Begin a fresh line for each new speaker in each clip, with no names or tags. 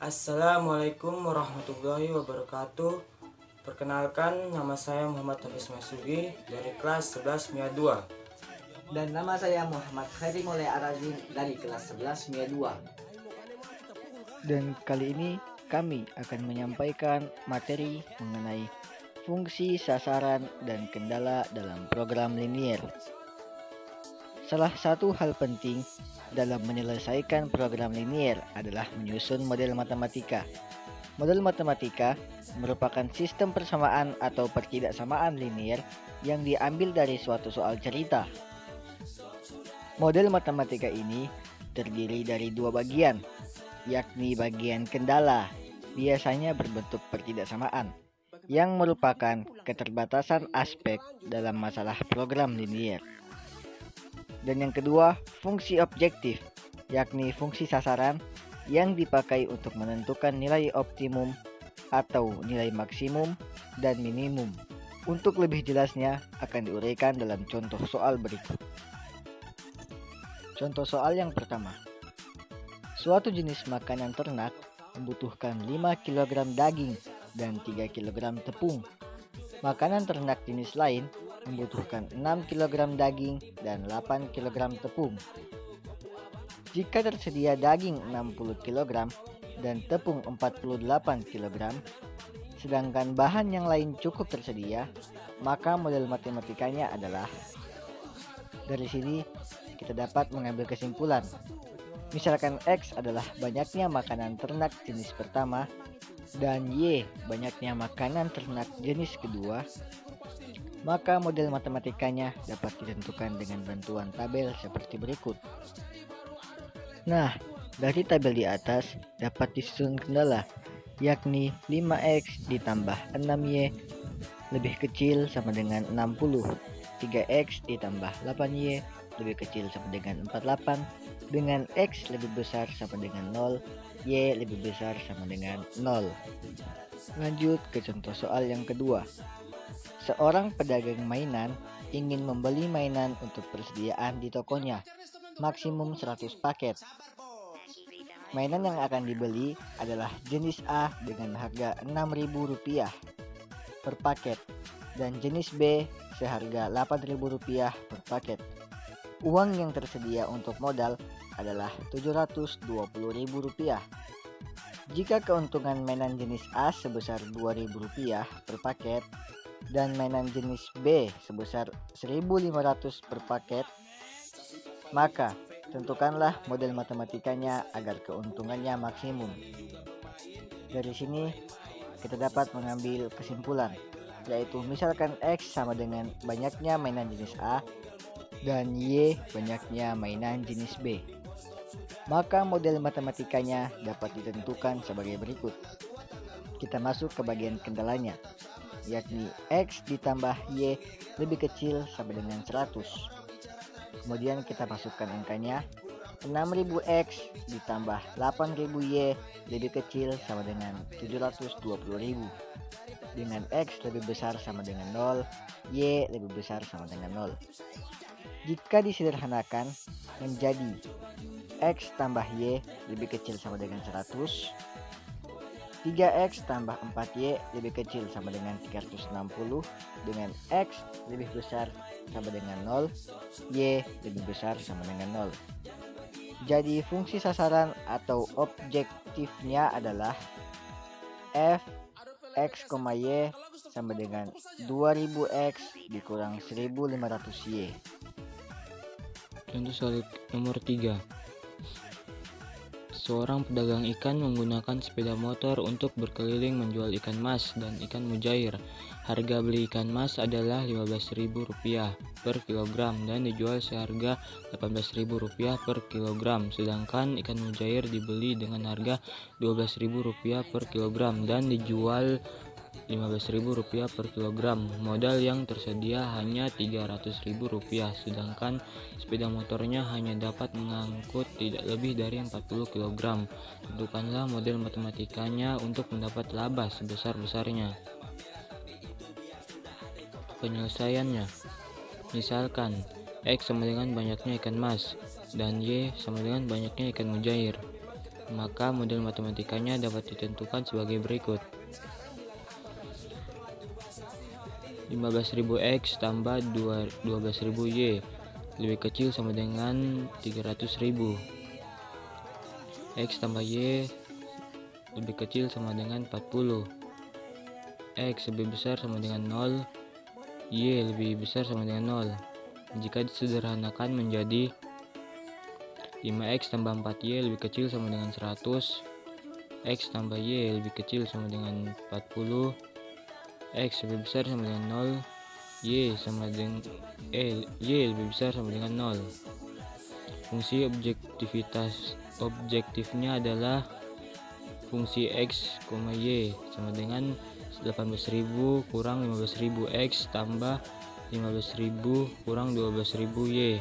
Assalamualaikum warahmatullahi wabarakatuh. Perkenalkan, nama saya Muhammad Hafiz Masugi dari kelas 11 MIA 2.
Dan nama saya Muhammad Khairi Mulai Arazin dari kelas 11 MIA 2.
Dan kali ini kami akan menyampaikan materi mengenai fungsi, sasaran, dan kendala dalam program linier. Salah satu hal penting dalam menyelesaikan program linier adalah menyusun model matematika. Model matematika merupakan sistem persamaan atau pertidaksamaan linier yang diambil dari suatu soal cerita. Model matematika ini terdiri dari dua bagian, yakni bagian kendala, biasanya berbentuk pertidaksamaan, yang merupakan keterbatasan aspek dalam masalah program linier. Dan yang kedua, fungsi objektif, yakni fungsi sasaran yang dipakai untuk menentukan nilai optimum atau nilai maksimum dan minimum. Untuk lebih jelasnya akan diuraikan dalam contoh soal berikut. Contoh soal yang pertama. Suatu jenis makanan ternak membutuhkan 5 kg daging dan 3 kg tepung. Makanan ternak jenis lain membutuhkan 6 kg daging dan 8 kg tepung. Jika tersedia daging 60 kg dan tepung 48 kg, sedangkan bahan yang lain cukup tersedia, maka model matematikanya adalah. Dari sini kita dapat mengambil kesimpulan. Misalkan X adalah banyaknya makanan ternak jenis pertama dan Y banyaknya makanan ternak jenis kedua, maka model matematikanya dapat ditentukan dengan bantuan tabel seperti berikut. Nah, dari tabel di atas dapat disusun kendala, yakni 5X ditambah 6Y lebih kecil sama dengan 60, 3X ditambah 8Y lebih kecil sama dengan 48, dengan X lebih besar sama dengan 0, Y lebih besar sama dengan 0. Lanjut ke contoh soal yang kedua. Seorang pedagang mainan ingin membeli mainan untuk persediaan di tokonya, maksimum 100 paket. Mainan yang akan dibeli adalah jenis A dengan harga Rp6.000 per paket dan jenis B seharga Rp8.000 per paket. Uang yang tersedia untuk modal adalah Rp720.000. Jika keuntungan mainan jenis A sebesar Rp2.000 per paket dan mainan jenis B sebesar Rp1.500 per paket, maka tentukanlah model matematikanya agar keuntungannya maksimum. Dari sini kita dapat mengambil kesimpulan, yaitu misalkan X sama dengan banyaknya mainan jenis A dan Y banyaknya mainan jenis B, maka model matematikanya dapat ditentukan sebagai berikut. Kita masuk ke bagian kendalanya, yakni X ditambah Y lebih kecil sama dengan 100. Kemudian kita masukkan angkanya, 6000X ditambah 8000Y lebih kecil sama dengan 720.000, dengan X lebih besar sama dengan 0, Y lebih besar sama dengan 0. Jika disederhanakan menjadi X tambah Y lebih kecil sama dengan 100, 3X tambah 4Y lebih kecil sama dengan 360, dengan X lebih besar sama dengan 0, Y lebih besar sama dengan 0. Jadi fungsi sasaran atau objektifnya adalah F X, Y sama dengan 2000X dikurang 1500Y.
Contoh soal nomor 3. Seorang pedagang ikan menggunakan sepeda motor untuk berkeliling menjual ikan mas dan ikan mujair. Harga beli ikan mas adalah Rp15.000 per kilogram dan dijual seharga Rp18.000 per kilogram. Sedangkan ikan mujair dibeli dengan harga Rp12.000 per kilogram dan dijual Rp15.000 per kilogram. Modal yang tersedia hanya Rp300.000, sedangkan sepeda motornya hanya dapat mengangkut tidak lebih dari 40 kg. Tentukanlah model matematikanya untuk mendapat laba sebesar-besarnya. Penyelesaiannya, misalkan X sama dengan banyaknya ikan mas dan Y sama dengan banyaknya ikan mujair. maka model matematikanya dapat ditentukan sebagai berikut. 15.000 X tambah 12.000 Y lebih kecil sama dengan 300.000. X tambah Y lebih kecil sama dengan 40. X lebih besar sama dengan 0. Y lebih besar sama dengan 0. Jika disederhanakan menjadi 5X tambah 4Y lebih kecil sama dengan 100. X tambah Y lebih kecil sama dengan 40. X lebih besar sama dengan 0. Y lebih besar sama dengan 0. Fungsi objektifnya adalah fungsi X, Y sama dengan 18.000 kurang 15.000 X tambah 15.000 kurang 12.000 Y,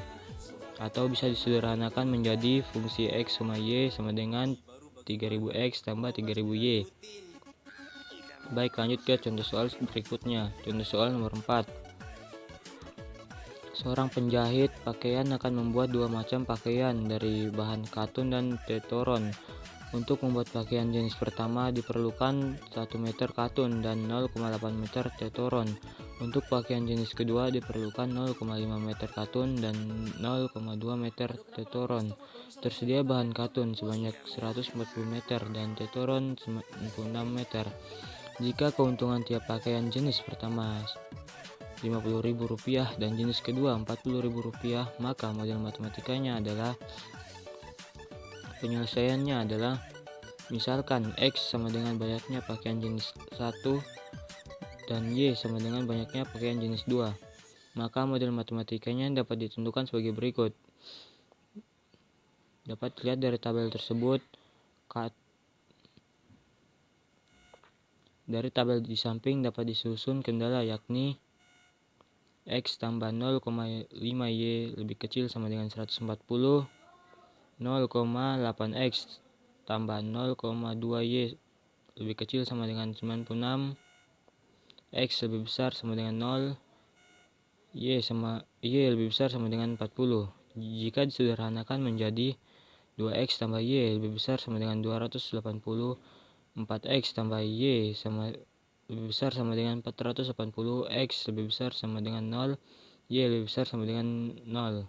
atau bisa disederhanakan menjadi fungsi X, Y sama dengan 3.000 X tambah 3.000 Y. Baik, lanjut ke contoh soal berikutnya. Contoh soal nomor 4. Seorang penjahit pakaian akan membuat dua macam pakaian dari bahan katun dan tetoron. Untuk membuat pakaian jenis pertama diperlukan 1 meter katun dan 0,8 meter tetoron. Untuk pakaian jenis kedua diperlukan 0,5 meter katun dan 0,2 meter tetoron. Tersedia bahan katun sebanyak 140 meter dan tetoron 96 meter. Jika keuntungan tiap pakaian jenis pertama Rp50.000 dan jenis kedua Rp40.000, maka model matematikanya adalah penyelesaiannya adalah misalkan X sama dengan banyaknya pakaian jenis 1 dan Y sama dengan banyaknya pakaian jenis 2. Maka model matematikanya dapat ditentukan sebagai berikut. Dapat dilihat dari tabel tersebut. Dari tabel di samping dapat disusun kendala, yakni X tambah 0,5 Y lebih kecil sama dengan 140, 0,8X tambah 0,2 Y lebih kecil sama dengan 96, X lebih besar sama dengan 0, Y lebih besar sama dengan 40. Jika disederhanakan menjadi 2X tambah Y lebih besar sama dengan 280, 4X tambah Y lebih besar sama dengan 480, X lebih besar sama dengan 0, Y lebih besar sama dengan 0.